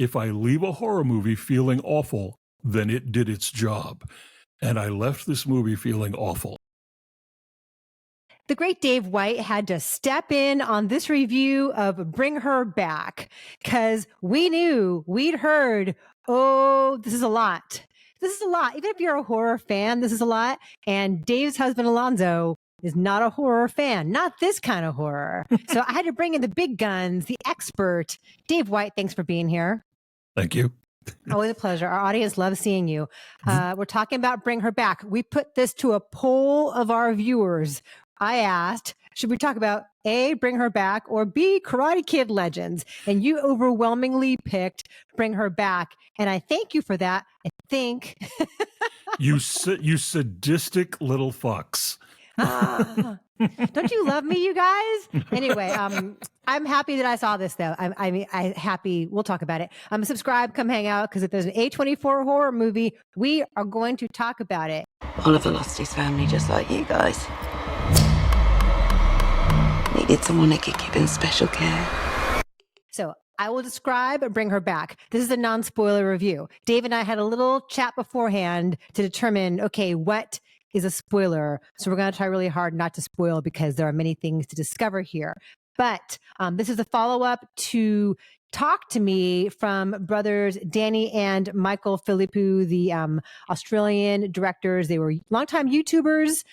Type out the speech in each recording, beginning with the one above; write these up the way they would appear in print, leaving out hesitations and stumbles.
if I leave a horror movie feeling awful, then it did its job. And I left this movie feeling awful. The great Dave White had to step in on this review of Bring Her Back because we'd heard, oh, this is a lot. This is a lot. Even if you're a horror fan, this is a lot. And Dave's husband, Alonso, is not a horror fan, not this kind of horror. So I had to bring in the big guns, the expert. Dave White, thanks for being here. Thank you. Always a pleasure. Our audience loves seeing you. We're talking about Bring Her Back. We put this to a poll of our viewers. I asked, should we talk about A, Bring Her Back, or B, Karate Kid Legends? And you overwhelmingly picked Bring Her Back. And I thank you for that. I think. You sadistic little fucks. Don't you love me, you guys? Anyway, I'm happy that I saw this, though. I'm happy. We'll talk about it. Subscribe, come hang out, because if there's an A24 horror movie, we are going to talk about it. Oliver lost his family just like you guys. Needed someone that could give him special care. So I will describe Bring Her Back. This is a non-spoiler review. Dave and I had a little chat beforehand to determine, okay, what is a spoiler? So we're going to try really hard not to spoil because there are many things to discover here. But this is a follow-up to Talk to Me from brothers Danny and Michael Philippou, the Australian directors. They were longtime YouTubers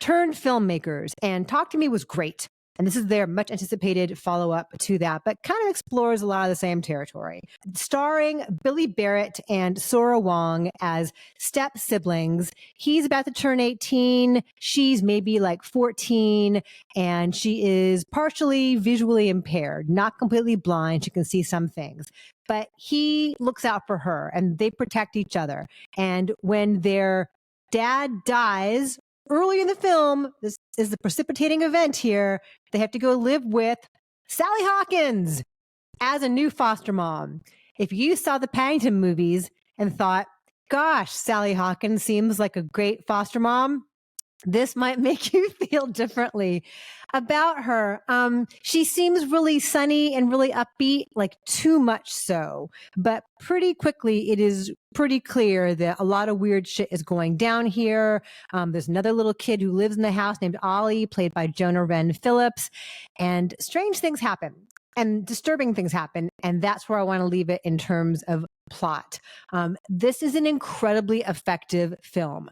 turned filmmakers, and Talk to Me was great. And this is their much anticipated follow-up to that, but kind of explores a lot of the same territory. Starring Billy Barratt and Sora Wong as step siblings. He's about to turn 18. She's maybe like 14, and she is partially visually impaired, not completely blind. She can see some things, but he looks out for her and they protect each other. And when their dad dies, early in the film, this is the precipitating event here. They have to go live with Sally Hawkins as a new foster mom. If you saw the Paddington movies and thought, gosh, Sally Hawkins seems like a great foster mom, this might make you feel differently about her. She seems really sunny and really upbeat, like too much so. But pretty quickly, it is pretty clear that a lot of weird shit is going down here. There's another little kid who lives in the house named Ollie, played by Jonah Wren Phillips. And strange things happen and disturbing things happen. And that's where I want to leave it in terms of plot. This is an incredibly effective film.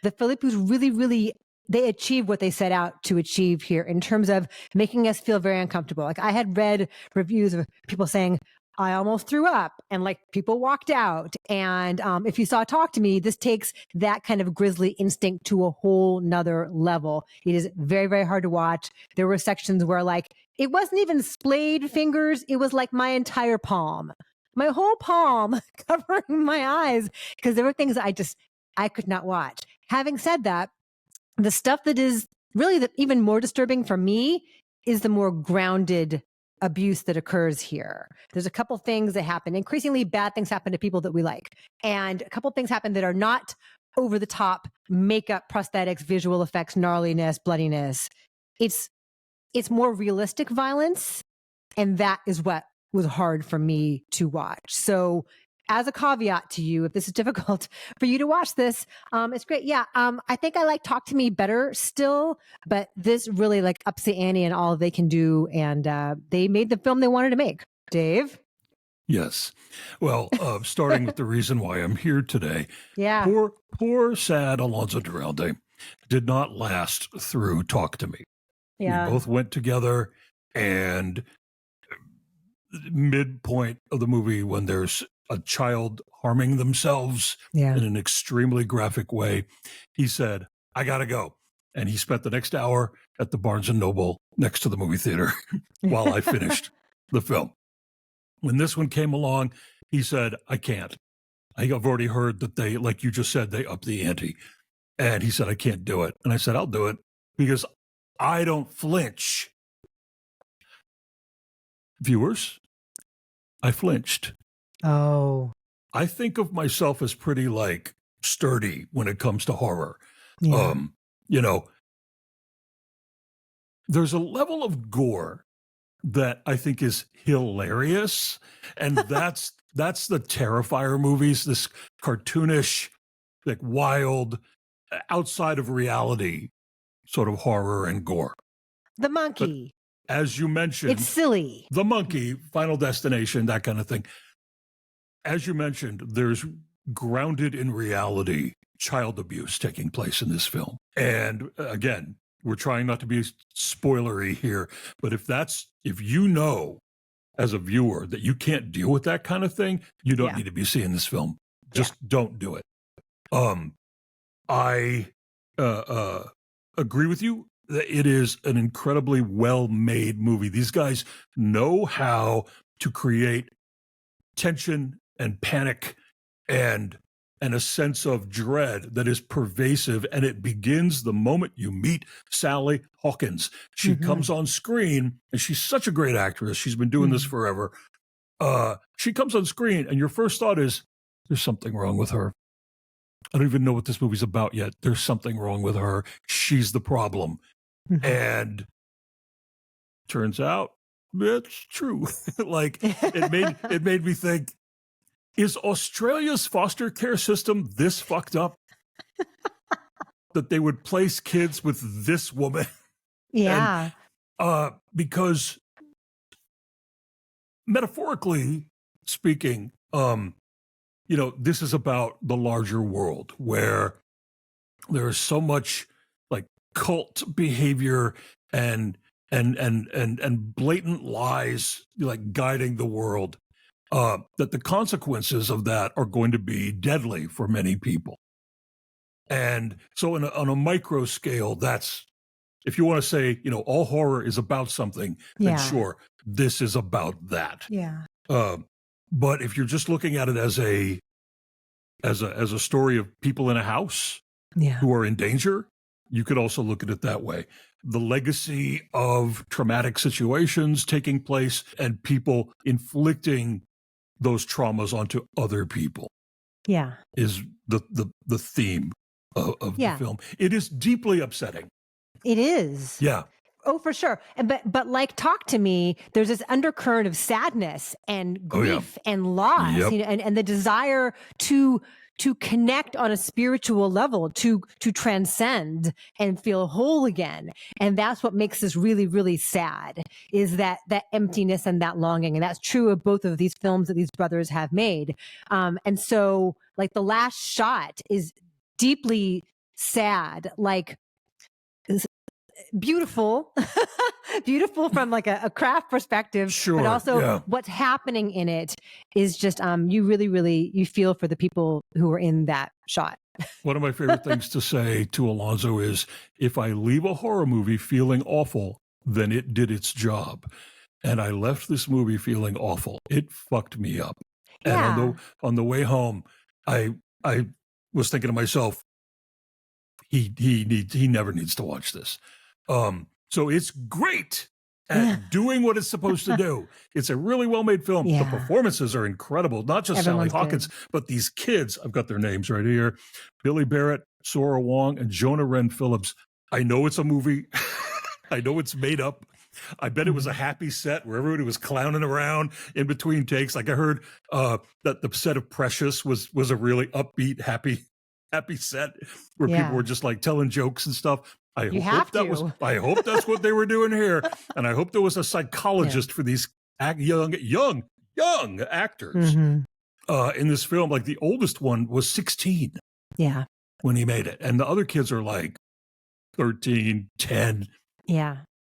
The Philippous really, they achieve what they set out to achieve here in terms of making us feel very uncomfortable. Like I had read reviews of people saying, I almost threw up and like people walked out. And if you saw Talk to Me, this takes that kind of grisly instinct to a whole nother level. It is very, very hard to watch. There were sections where like, it wasn't even splayed fingers. It was like my entire palm, my whole palm covering my eyes because there were things I could not watch. Having said that, the stuff that is really even more disturbing for me is the more grounded abuse that occurs here. There's a couple things that happen. Increasingly bad things happen to people that we like. And a couple things happen that are not over the top makeup, prosthetics, visual effects, gnarliness, bloodiness. It's more realistic violence. And that is what was hard for me to watch. So as a caveat to you, if this is difficult for you to watch this, it's great. Yeah, I think I like Talk to Me better still, but this really like ups the ante and all they can do, and they made the film they wanted to make. Dave? Yes. Well, starting with the reason why I'm here today. Yeah. Poor sad Alonso Duralde did not last through Talk to Me. Yeah. We both went together, and midpoint of the movie when there's a child harming themselves in an extremely graphic way, he said, I gotta go. And he spent the next hour at the Barnes & Noble next to the movie theater while I finished the film. When this one came along, he said, I can't. I've already heard that they, like you just said, they upped the ante. And he said, I can't do it. And I said, I'll do it because I don't flinch. Viewers, I flinched. Oh. I think of myself as pretty like sturdy when it comes to horror. Yeah. There's a level of gore that I think is hilarious. And that's that's the Terrifier movies, this cartoonish, like wild, outside of reality sort of horror and gore. The monkey. But as you mentioned, it's silly. The monkey, Final Destination, that kind of thing. As you mentioned, there's grounded in reality child abuse taking place in this film. And again, we're trying not to be spoilery here, but if you know as a viewer that you can't deal with that kind of thing, you don't need to be seeing this film. Just don't do it. I agree with you that it is an incredibly well-made movie. These guys know how to create tension and panic and a sense of dread that is pervasive, and it begins the moment you meet Sally Hawkins. She comes on screen, and she's such a great actress. She's been doing this forever. She comes on screen, and your first thought is, there's something wrong with her. I don't even know what this movie's about yet. There's something wrong with her. She's the problem. And turns out it's true. Like it made me think, is Australia's foster care system this fucked up that they would place kids with this woman? Yeah. And, because metaphorically speaking, this is about the larger world where there is so much like cult behavior and blatant lies like guiding the world. That the consequences of that are going to be deadly for many people. And so on a micro scale, that's, if you want to say, all horror is about something, then sure, this is about that. Yeah. But if you're just looking at it as a story of people in a house who are in danger, you could also look at it that way. The legacy of traumatic situations taking place and people inflicting those traumas onto other people is the theme of the film. It is deeply upsetting. It is. Yeah. Oh, for sure. But like Talk to Me, there's this undercurrent of sadness and grief and loss, and the desire to connect on a spiritual level, to transcend and feel whole again. And that's what makes this really, really sad, is that emptiness and that longing. And that's true of both of these films that these brothers have made. And so like The Last Shot is deeply sad, like beautiful, beautiful from like a craft perspective, sure, but also what's happening in it is just, you really, really, you feel for the people who are in that shot. One of my favorite things to say to Alonso is, if I leave a horror movie feeling awful, then it did its job. And I left this movie feeling awful. It fucked me up. Yeah. And on the way home, I was thinking to myself, he never needs to watch this. So it's great at doing what it's supposed to do. It's a really well-made film. The performances are incredible. Not just Sally Hawkins, but these kids. I've got their names right here. Billy Barratt, Sora Wong, and Jonah Wren Phillips. I know it's a movie. I know it's made up. I bet it was a happy set where everybody was clowning around in between takes. Like I heard that the set of Precious was a really upbeat, happy set where people were just like telling jokes and stuff. I hope that's what they were doing here. And I hope there was a psychologist for these young actors in this film. Like the oldest one was 16 when he made it. And the other kids are like 13, 10. Yeah.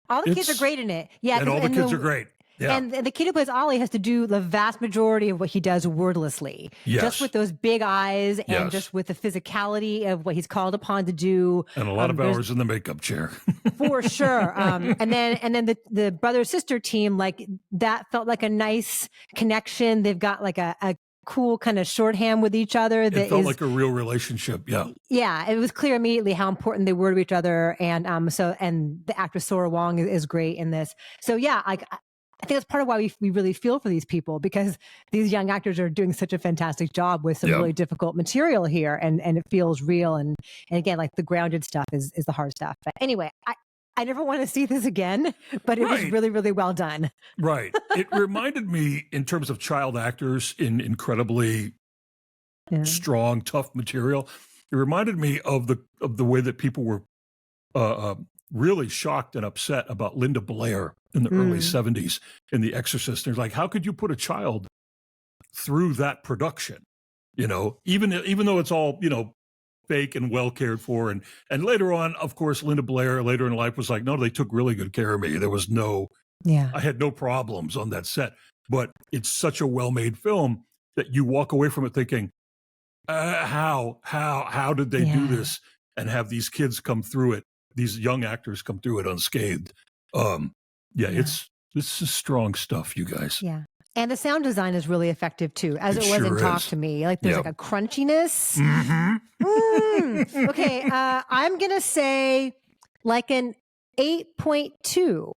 All the kids are great in it. Yeah. And all the kids are great. Yeah. And the kid who plays Ollie has to do the vast majority of what he does wordlessly. Yes. Just with those big eyes and just with the physicality of what he's called upon to do. And a lot of hours in the makeup chair. For sure. And then the brother-sister team, like that felt like a nice connection. They've got like a cool kind of shorthand with each other. It felt like a real relationship. Yeah. Yeah. It was clear immediately how important they were to each other. And and the actress Sora Wong is great in this. So yeah, I think that's part of why we really feel for these people, because these young actors are doing such a fantastic job with some really difficult material here, and it feels real. And again, like the grounded stuff is the hard stuff. But anyway, I never want to see this again, but it was really, really well done. Right. It reminded me, in terms of child actors in incredibly strong, tough material, it reminded me of the way that people were really shocked and upset about Linda Blair in the early 70s in The Exorcist. They're like, how could you put a child through that production? You know, even though it's all, you know, fake and well cared for. And later on, of course, Linda Blair later in life was like, no, they took really good care of me. There was I had no problems on that set. But it's such a well-made film that you walk away from it thinking, how did they do this and have these kids come through it, these young actors come through it unscathed? This is strong stuff, you guys. Yeah. And the sound design is really effective too, as it was in Talk to Me. Like there's like a crunchiness. Okay, I'm gonna say like an 8.2.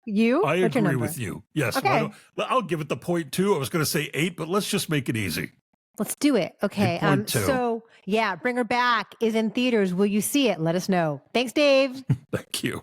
You? I agree with you. Yes. Okay. I'll give it the 0.2. I was going to say 8, but let's just make it easy. Let's do it. Okay. So yeah, Bring Her Back is in theaters. Will you see it? Let us know. Thanks, Dave. Thank you.